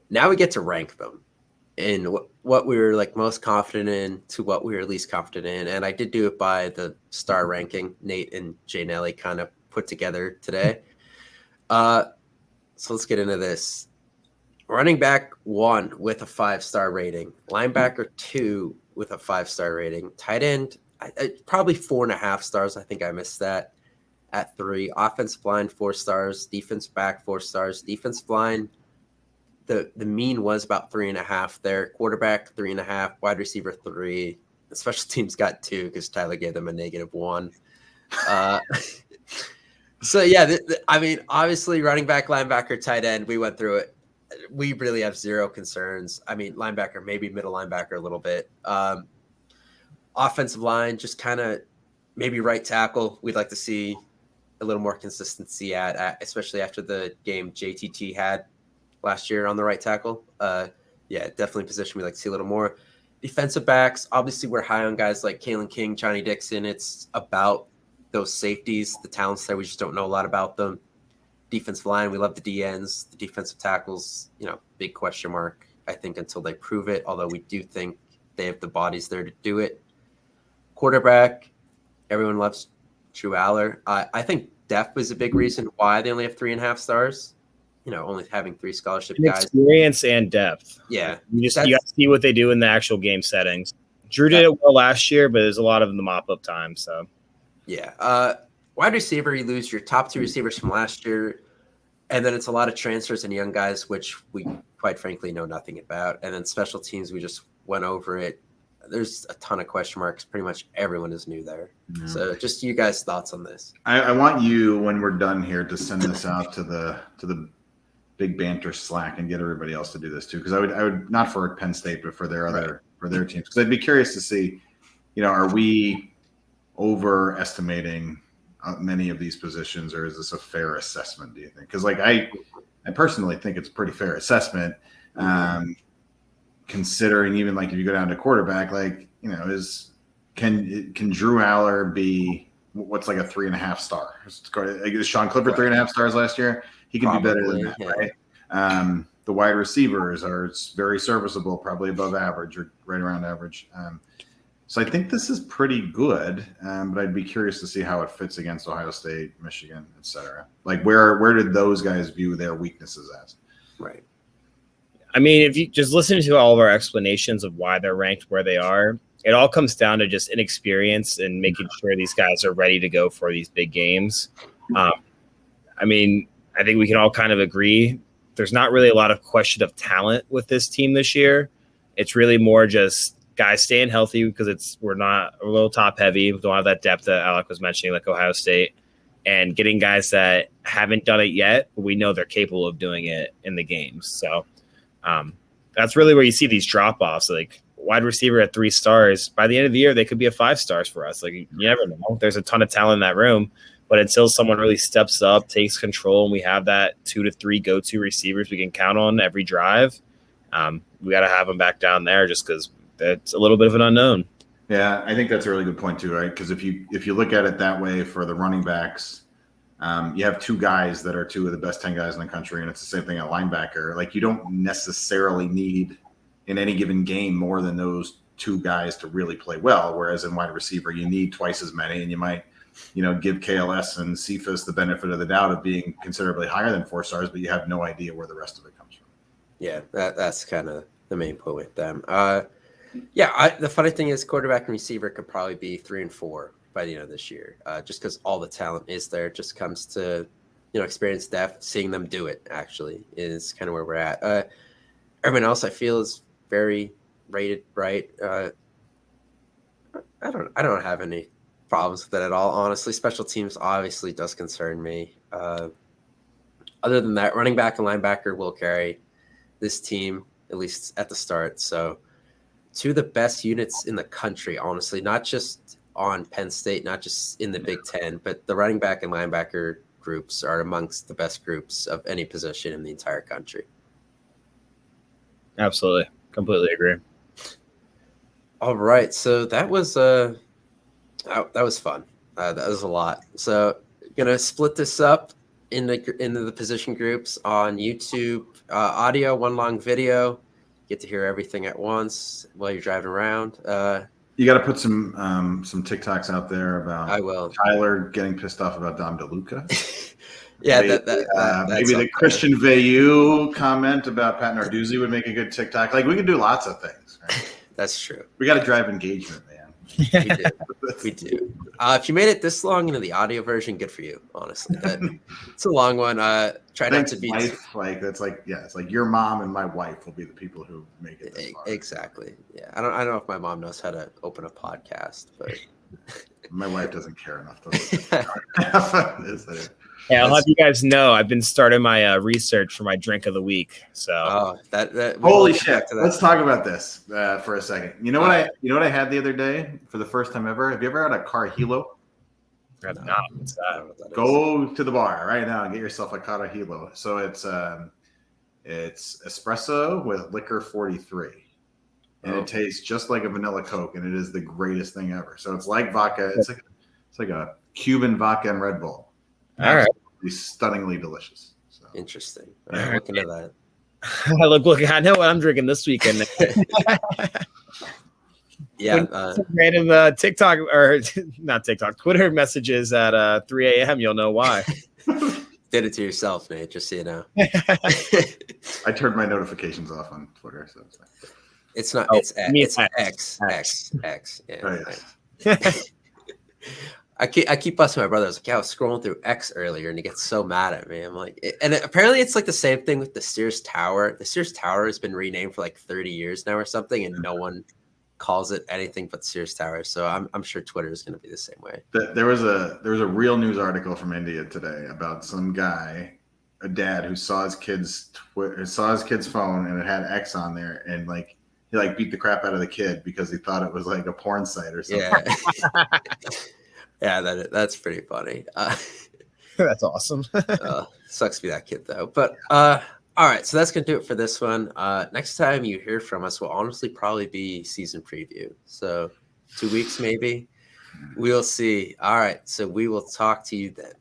Now we get to rank them in what we were like most confident in to what we were least confident in. And I did do it by the star ranking Nate and Jay Nelly kind of put together today. So let's get into this. Running back 1 with a 5-star rating, linebacker 2 with a 5-star rating, tight end probably 4.5 stars. I think I missed that at 3. Offensive line 4 stars, defense back 4 stars, defensive line. The mean was about 3.5 there. Quarterback 3.5, wide receiver 3. The special teams got 2 because Tyler gave them a -1. So yeah, I mean, obviously running back, linebacker, tight end, we went through it. We really have zero concerns. I mean, linebacker, maybe middle linebacker a little bit. Offensive line, just kind of maybe right tackle. We'd like to see a little more consistency at especially after the game JTT had last year on the right tackle. Yeah, definitely position we'd like to see a little more. Defensive backs, obviously we're high on guys like Kalen King, Johnny Dixon. It's about those safeties, the talents there. We just don't know a lot about them. Defensive line, we love the DNs, the defensive tackles, big question mark, I think, until they prove it, although we do think they have the bodies there to do it. Quarterback, everyone loves Drew Aller. I think depth was a big reason why they only have 3.5 stars, only having 3 scholarship guys. Experience and depth. Yeah. You got to see what they do in the actual game settings. Drew did it well last year, but there's a lot of the mop-up time, so. Yeah. Wide receiver, you lose your top 2 receivers from last year, and then it's a lot of transfers and young guys, which we quite frankly know nothing about. And then special teams, we just went over it. There's a ton of question marks. Pretty much everyone is new there. Yeah. So just you guys' thoughts on this. I want you, when we're done here, to send this out to the big banter Slack and get everybody else to do this too. Because I would not for Penn State, but for their teams. Because I'd be curious to see, are we overestimating many of these positions, or is this a fair assessment, do you think? Because I personally think it's a pretty fair assessment, considering even if you go down to quarterback, can Drew Aller be what's a 3.5 star? Is Sean Clifford 3.5 stars last year? He can be better than that, right? The wide receivers are very serviceable, probably above average or right around average. So I think this is pretty good, but I'd be curious to see how it fits against Ohio State, Michigan, et cetera. Where did those guys view their weaknesses as? Right. I mean, if you just listen to all of our explanations of why they're ranked where they are, it all comes down to just inexperience and making sure these guys are ready to go for these big games. I mean, I think we can all kind of agree there's not really a lot of question of talent with this team this year. It's really more just guys staying healthy because we're a little top heavy. We don't have that depth that Alec was mentioning, like Ohio State, and getting guys that haven't done it yet, but we know they're capable of doing it in the games. So that's really where you see these drop-offs. Wide receiver at 3 stars, by the end of the year, they could be a 5 stars for us. You never know. There's a ton of talent in that room, but until someone really steps up, takes control, and we have that 2 to 3 go-to receivers we can count on every drive, we got to have them back down there just because it's a little bit of an unknown. Yeah, I think that's a really good point too, right? Because if you look at it that way for the running backs, you have 2 guys that are 2 of the best 10 guys in the country, and it's the same thing at linebacker. You don't necessarily need in any given game more than those 2 guys to really play well. Whereas in wide receiver, you need twice as many, and you might, give KLS and Cephas the benefit of the doubt of being considerably higher than 4 stars, but you have no idea where the rest of it comes from. Yeah, that's kind of the main point with them. The funny thing is quarterback and receiver could probably be 3 and 4 by the end of this year, just because all the talent is there. It just comes to, experience, depth, seeing them do it actually is kind of where we're at. Everyone else I feel is very rated right. I don't have any problems with that at all, honestly. Special teams obviously does concern me. Other than that, running back and linebacker will carry this team, at least at the start. So 2 of the best units in the country, honestly, not just on Penn State, not just in the Big Ten, but the running back and linebacker groups are amongst the best groups of any position in the entire country. Absolutely. Completely agree. All right. So that was fun. That was a lot. So going to split this up into the position groups on YouTube. Audio, one long video. Get to hear everything at once while you're driving around. You got to put some TikToks out there about I will. Tyler getting pissed off about Dom DeLuca. Yeah, maybe the Christian Veilleux comment about Pat Narduzzi would make a good TikTok. Like we could do lots of things. Right? That's true. We got to drive engagement, man. We do. We do. If you made it this long into the audio version, good for you. Honestly, it's a long one. Try not to be like that's like it's like your mom and my wife will be the people who make it this far. Exactly. Yeah, I don't know if my mom knows how to open a podcast, but my wife doesn't care enough to. Yeah, I'll have you guys know I've been starting my research for my drink of the week. So, holy shit! Let's talk about this for a second. You know what I had the other day for the first time ever? Have you ever had a Carhilo? Go to the bar right now and get yourself a Carhilo. So it's espresso with liquor 43, and it tastes just like a vanilla Coke, and it is the greatest thing ever. So it's like vodka. It's like a Cuban vodka and Red Bull. All right. Stunningly delicious. So. Interesting. All right, look into that. Look, I know what I'm drinking this weekend. Yeah. Random TikTok or not TikTok, Twitter messages at 3 a.m. You'll know why. Did it to yourself, Nate, just so you know. I turned my notifications off on Twitter. So it's not. It's X. Yeah. Oh, yes. I keep busting my brother. I was like, I was scrolling through X earlier, and he gets so mad at me. I'm like, and apparently it's like the same thing with the Sears Tower. The Sears Tower has been renamed for like 30 years now or something, and no one calls it anything but Sears Tower. So I'm sure Twitter is going to be the same way. There was a real news article from India today about some guy, a dad who saw his kid's phone and it had X on there, and he beat the crap out of the kid because he thought it was like a porn site or something. Yeah. Yeah, that's pretty funny. That's awesome. Sucks to be that kid, though. But all right, so that's going to do it for this one. Next time you hear from us will honestly probably be season preview. So 2 weeks maybe. We'll see. All right, so we will talk to you then.